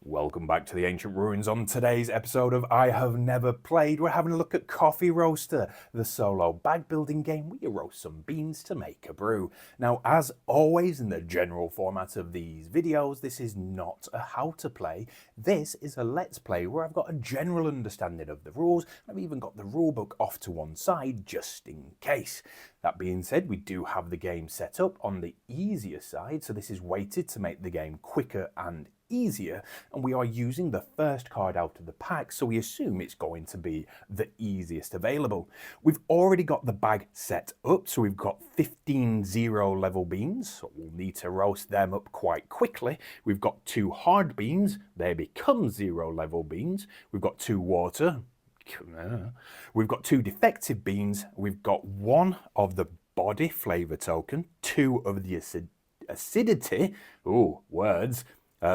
Welcome back to the Ancient Ruins. On today's episode of I Have Never Played, we're having a look at Coffee Roaster, the solo bag building game where you roast some beans to make a brew. Now, as always in the general format of these videos, this is not a how to play. This is a let's play where I've got a general understanding of the rules. I've even got the rulebook off to one side just in case. That being said, we do have the game set up on the easier side, so this is weighted to make the game quicker and easier, and we are using the first card out of the pack, so we assume it's going to be the easiest available. We've already got the bag set up, so we've got 15 zero level beans, so we'll need to roast them up quite quickly. We've got 2 hard beans, they become 0 level beans. We've got 2 water. We've got 2 defective beans. We've got 1 of the body flavor token, 2 of the acidity,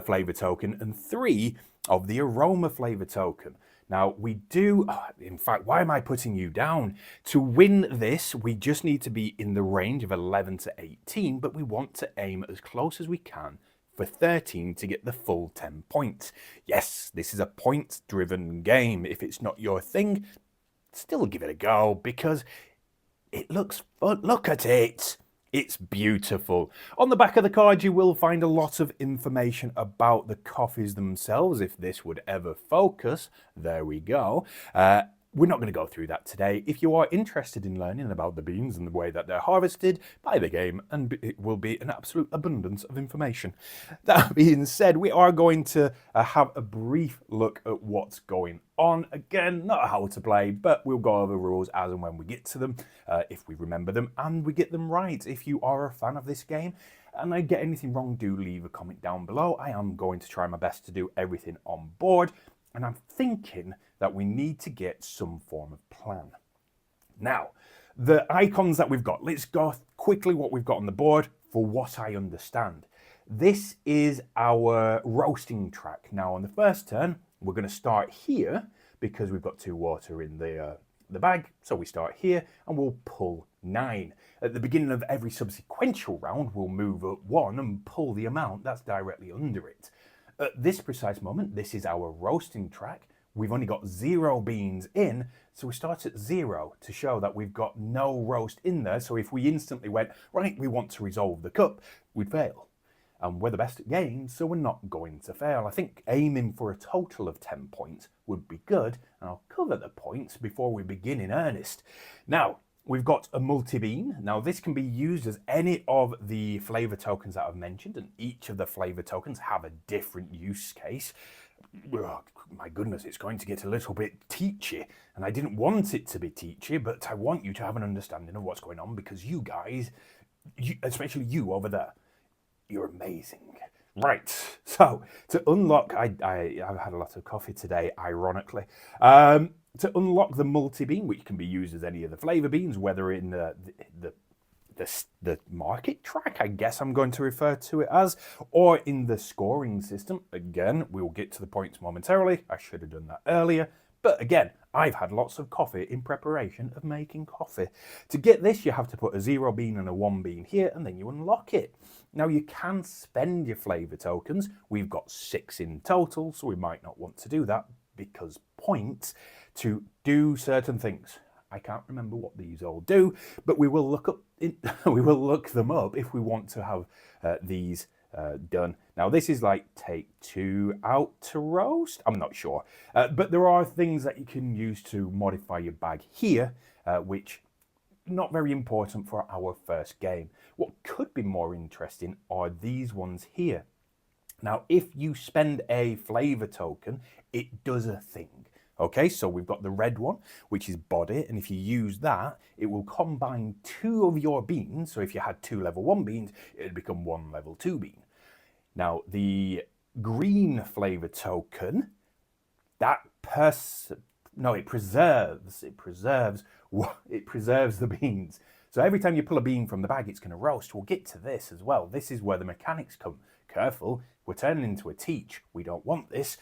flavor token, and 3 of the aroma flavor token. Now we do, in fact, why am I putting you down? To win this, we just need to be in the range of 11 to 18, but we want to aim as close as we can for 13 to get the full 10 points. Yes, this is a point-driven game. If it's not your thing, still give it a go because it looks fun. Look at it. It's beautiful. On the back of the card, you will find a lot of information about the coffees themselves, if this would ever focus. There we go. We're not going to go through that today. If you are interested in learning about the beans and the way that they're harvested, buy the game and it will be an absolute abundance of information. That being said, we are going to have a brief look at what's going on. Again, not how to play, but we'll go over rules as and when we get to them, if we remember them and we get them right. If you are a fan of this game and I get anything wrong, do leave a comment down below. I am going to try my best to do everything on board. And I'm thinking that we need to get some form of plan. Now, the icons that we've got, let's go quickly what we've got on the board for what I understand. This is our roasting track. Now, on the first turn, we're going to start here because we've got 2 water in the bag. So we start here and we'll pull 9. At the beginning of every subsequential round, we'll move up 1 and pull the amount that's directly under it. At this precise moment, this is our roasting track. We've only got 0 beans in, so we start at 0 to show that we've got no roast in there. So if we instantly went, right, we want to resolve the cup, we'd fail. And we're the best at games, so we're not going to fail. I think aiming for a total of 10 points would be good, and I'll cover the points before we begin in earnest. Now, we've got a multi-bean. Now, this can be used as any of the flavor tokens that I've mentioned, and each of the flavor tokens have a different use case. Oh, my goodness, it's going to get a little bit teachy, and I didn't want it to be teachy, but I want you to have an understanding of what's going on because you guys, especially you over there, you're amazing. Right, so to unlock, I've had a lot of coffee today, ironically. To unlock the multi-bean, which can be used as any of the flavor beans, whether in the market track, I guess I'm going to refer to it as, or in the scoring system. Again, we'll get to the points momentarily. I should have done that earlier. But again, I've had lots of coffee in preparation of making coffee. To get this, you have to put a 0 bean and a 1 bean here, and then you unlock it. Now, you can spend your flavor tokens. We've got 6 in total, so we might not want to do that because points to do certain things. I can't remember what these all do, but we will look them up if we want to have these done. Now, this is like take 2 out to roast. I'm not sure, but there are things that you can use to modify your bag here, which not very important for our first game. What could be more interesting are these ones here. Now, if you spend a flavor token, it does a thing. Okay, so we've got the red one, which is body, and if you use that, it will combine 2 of your beans. So if you had 2 level 1 beans, it'd become 1 level 2 bean. Now, the green flavor token, it preserves the beans. So every time you pull a bean from the bag, it's going to roast. We'll get to this as well. This is where the mechanics come. Careful, we're turning into a teach. We don't want this.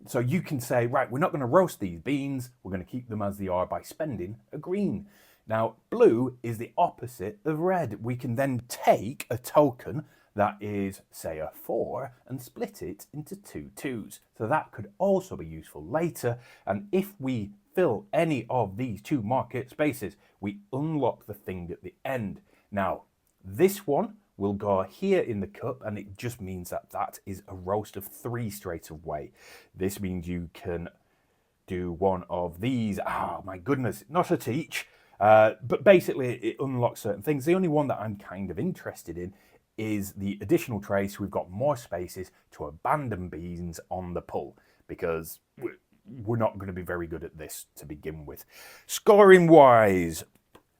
So you can say, right, we're not going to roast these beans. We're going to keep them as they are by spending a green. Now, blue is the opposite of red. We can then take a token that is, say, a 4 and split it into 2 2s. So that could also be useful later. And if we fill any of these 2 market spaces, we unlock the thing at the end. Now, this one will go here in the cup, and it just means that that is a roast of 3 straight away. This means you can do one of these. Oh my goodness, not at each. But basically, it unlocks certain things. The only one that I'm kind of interested in is the additional tray, so we've got more spaces to abandon beans on the pull, because we're not going to be very good at this to begin with. Scoring wise,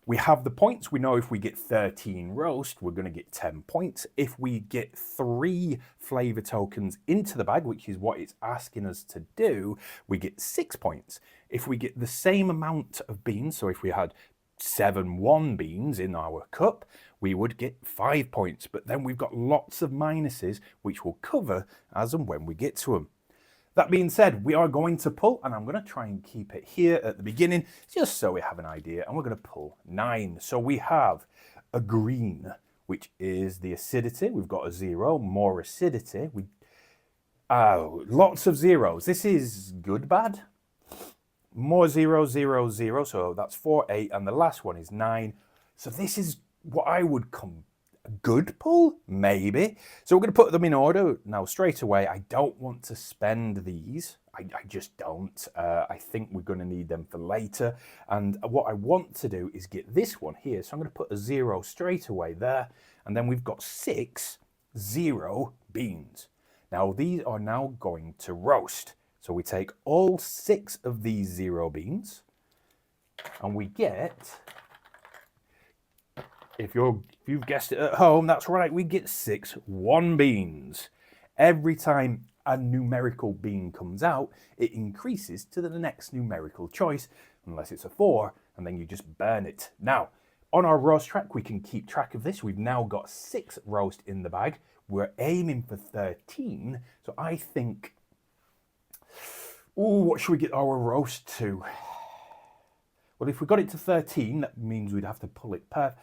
we have the points. We know if we get 13 roast, we're going to get 10 points. If we get 3 flavor tokens into the bag, which is what it's asking us to do, we get 6 points. If we get the same amount of beans, so if we had 7 1 beans in our cup, we would get 5 points. But then we've got lots of minuses, which we'll cover as and when we get to them. That being said, we are going to pull, and I'm going to try and keep it here at the beginning, just so we have an idea, and we're going to pull 9. So we have a green, which is the acidity. We've got a 0, more acidity. Lots of zeros. This is good, bad. More 0, 0, 0, so that's 4, 8, and the last one is 9. So this is what I would a good pull, maybe. So we're going to put them in order. Now, straight away, I don't want to spend these. I just don't. I think we're going to need them for later. And what I want to do is get this one here. So I'm going to put a 0 straight away there. And then we've got 6 0 beans. Now, these are now going to roast. So we take all 6 of these 0 beans, and we get, if you've guessed it at home, that's right, we get 6 1 beans. Every time a numerical bean comes out, it increases to the next numerical choice, unless it's a 4, and then you just burn it. Now, on our roast track, we can keep track of this. We've now got 6 roast in the bag. We're aiming for 13, so I think, what should we get our roast to? Well, if we got it to 13, that means we'd have to pull it per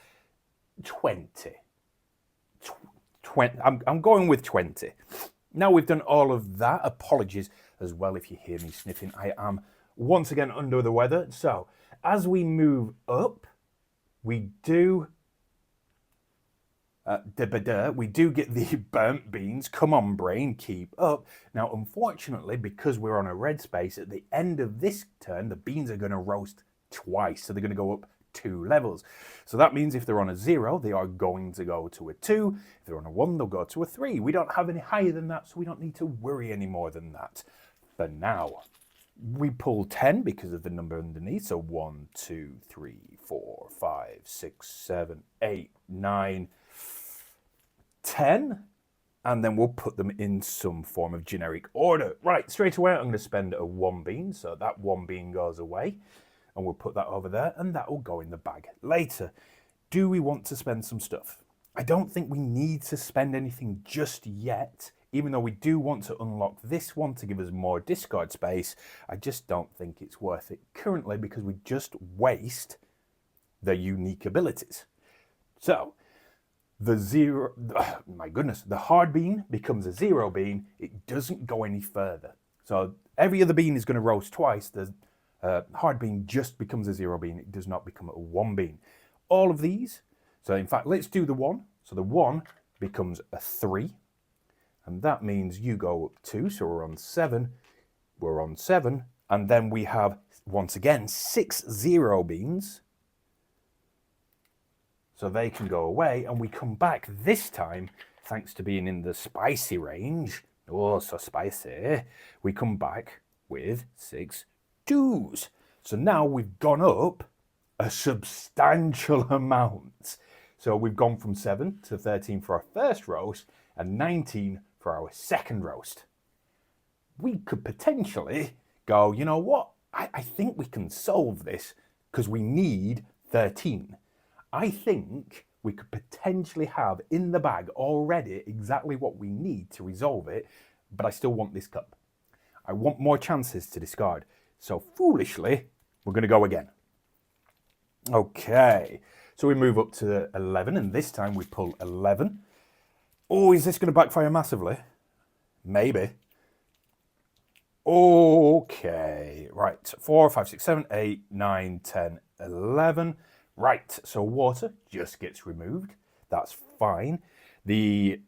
20. I'm going with 20. Now we've done all of that. Apologies as well if you hear me sniffing. I am once again under the weather. So as we move up, we do get the burnt beans. Come on, brain, keep up. Now, unfortunately, because we're on a red space, at the end of this turn, the beans are going to roast twice. So they're going to go up 2 levels. So that means if they're on a 0, they are going to go to a 2. If they're on a 1, they'll go to a 3. We don't have any higher than that, so we don't need to worry any more than that. For now, we pull 10 because of the number underneath. So 1, 2, 3, 4, 5, 6, 7, 8, 9, 10, and then we'll put them in some form of generic order. Right, straight away, I'm going to spend a 1 bean, so that 1 bean goes away, and we'll put that over there, and that will go in the bag later. Do we want to spend some stuff? I don't think we need to spend anything just yet, even though we do want to unlock this one to give us more discard space. I just don't think it's worth it currently because we just waste the unique abilities. So, the hard bean becomes a 0 bean. It doesn't go any further. So every other bean is going to roast twice. The hard bean just becomes a 0 bean. It does not become a 1 bean. All of these. So in fact, let's do the 1. So the 1 becomes a 3. And that means you go up 2. So we're on 7. We're on 7. And then we have, once again, 6 0 beans. So they can go away, and we come back this time, thanks to being in the spicy range. Oh, so spicy. We come back with 6 2s. So now we've gone up a substantial amount. So we've gone from 7 to 13 for our first roast and 19 for our second roast. We could potentially go, you know what? I think we can solve this because we need 13. I think we could potentially have in the bag already exactly what we need to resolve it, but I still want this cup. I want more chances to discard. So foolishly, we're going to go again. Okay, so we move up to 11, and this time we pull 11. Oh, is this going to backfire massively? Maybe. Okay, right. 4, 5, 6, 7, 8, 9, 10, 11. Right, so water just gets removed. That's fine. The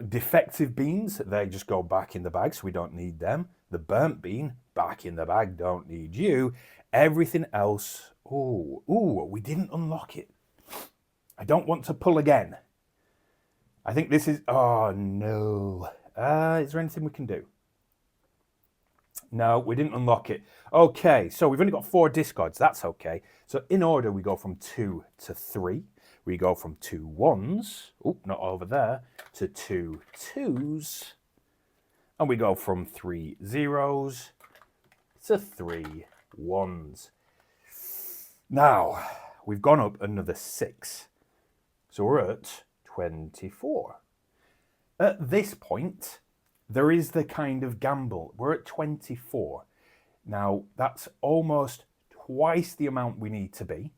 defective beans, they just go back in the bag, so we don't need them. The burnt bean, back in the bag, don't need you. Everything else, oh, we didn't unlock it. I don't want to pull again. I think this is, oh no. Is there anything we can do? No, we didn't unlock it. Okay, so we've only got 4 discards. That's okay. So in order, we go from 2 to 3. We go from 2 1s, oh, not over there, to 2 2s. And we go from 3 0s to 3 1s. Now, we've gone up another 6. So we're at 24. At this point, there is the kind of gamble. We're at 24. Now, that's almost twice the amount we need to be.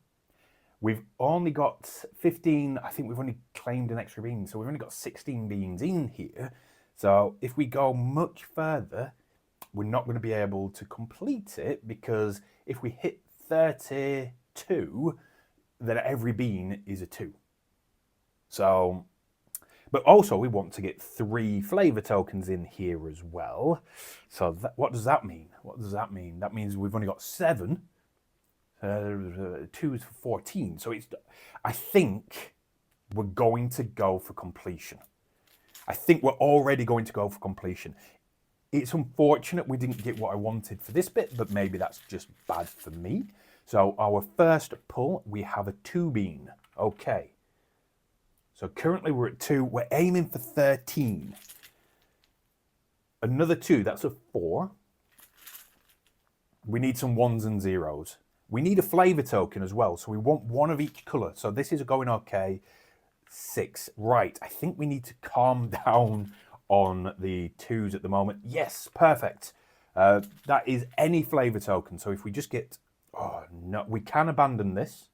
We've only got 15, I think we've only claimed an extra bean, so we've only got 16 beans in here. So if we go much further, we're not going to be able to complete it, because if we hit 32, then every bean is a 2. So, but also we want to get 3 flavor tokens in here as well. So what does that mean? What does that mean? That means we've only got 7. 2 is 14. So I think we're going to go for completion. I think we're already going to go for completion. It's unfortunate we didn't get what I wanted for this bit, but maybe that's just bad for me. So our first pull, we have a 2 bean. Okay. So currently we're at 2. We're aiming for 13. Another 2, that's a 4. We need some 1s and 0s. We need a flavor token as well, so we want 1 of each color. So this is going okay. 6. Right, I think we need to calm down on the 2s at the moment. Yes, perfect. That is any flavor token. So if we just get, oh no, we can abandon this.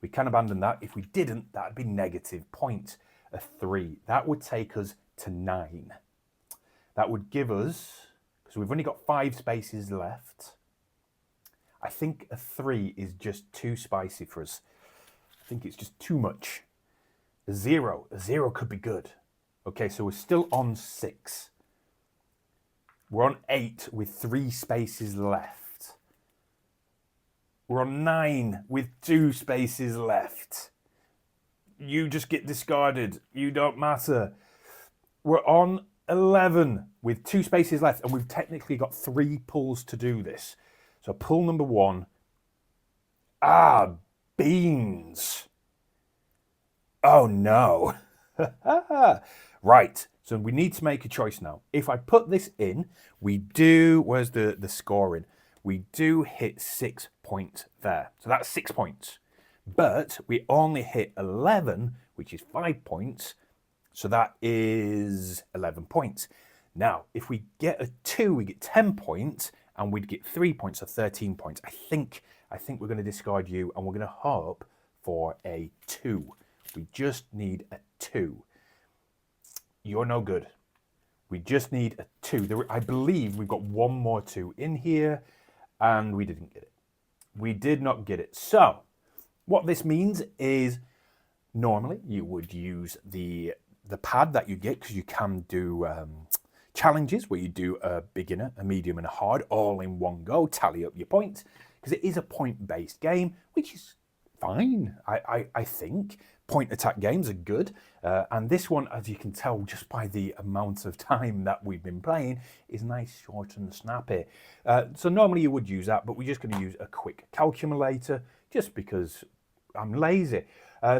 We can abandon that. If we didn't, that'd be negative 0.3. That would take us to 9. That would give us, because we've only got 5 spaces left. I think a 3 is just too spicy for us. I think it's just too much. A 0 could be good. Okay, so we're still on 6. We're on 8 with 3 spaces left. We're on 9 with 2 spaces left. You just get discarded. You don't matter. We're on 11 with 2 spaces left, and we've technically got 3 pulls to do this. So pull number 1. Beans. Oh no. Right, so we need to make a choice now. If I put this in, we do, where's the scoring? We do hit 6 points there. So that's 6 points. But we only hit 11, which is 5 points. So that is 11 points. Now, if we get a 2, we get 10 points, and we'd get 3 points, so 13 points. I think we're going to discard you, and we're going to hope for a 2. We just need a 2. You're no good. We just need a 2. I believe we've got 1 more 2 in here, and we didn't get it. We did not get it. So what this means is normally you would use the pad that you get, because you can do challenges where you do a beginner, a medium, and a hard all in one go, tally up your points, because it is a point-based game, which is fine. I think point attack games are good, and this one, as you can tell just by the amount of time that we've been playing, is nice, short and snappy. So normally you would use that, but we're just going to use a quick calculator just because I'm lazy.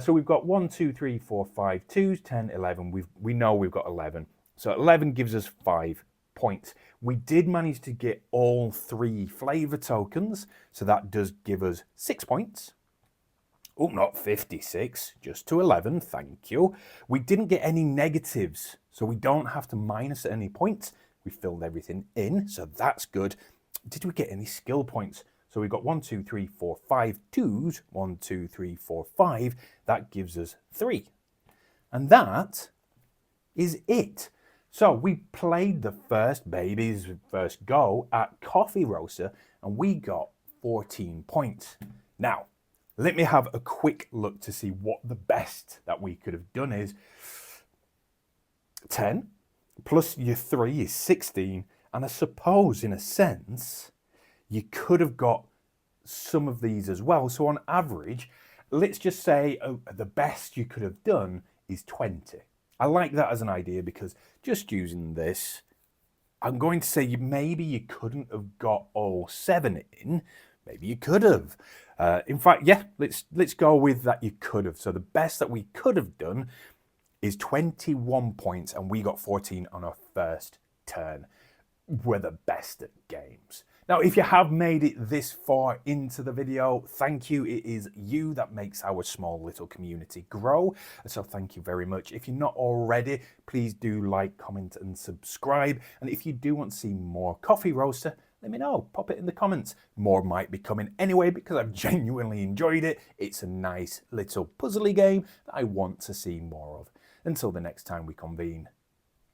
So we've got 1, 2, 3, 4, 5, 2, 10, 11. We know we've got 11. So 11 gives us 5 points. We did manage to get all 3 flavor tokens, so that does give us 6 points. Oh, not 56, just to 11, thank you. We didn't get any negatives, so we don't have to minus at any points. We filled everything in, so that's good. Did we get any skill points? So we've got 1, 2, 3, 4, 5 twos. 1, 2, 3, 4, 5. That gives us 3. And that is it. So we played the first baby's first go at Coffee Roaster and we got 14 points. Now, let me have a quick look to see what the best that we could have done is. 10 plus your 3 is 16, and I suppose in a sense you could have got some of these as well. So on average, let's just say the best you could have done is 20. I like that as an idea because just using this, I'm going to say maybe you couldn't have got all 7 in. Maybe you could have. In fact, yeah, let's go with that you could have. So the best that we could have done is 21 points, and we got 14 on our first turn. We're the best at games. Now, if you have made it this far into the video, thank you. It is you that makes our small little community grow. So thank you very much. If you're not already, please do like, comment and subscribe. And if you do want to see more Coffee Roaster, let me know. Pop it in the comments. More might be coming anyway because I've genuinely enjoyed it. It's a nice little puzzly game that I want to see more of. Until the next time we convene,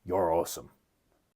you're awesome.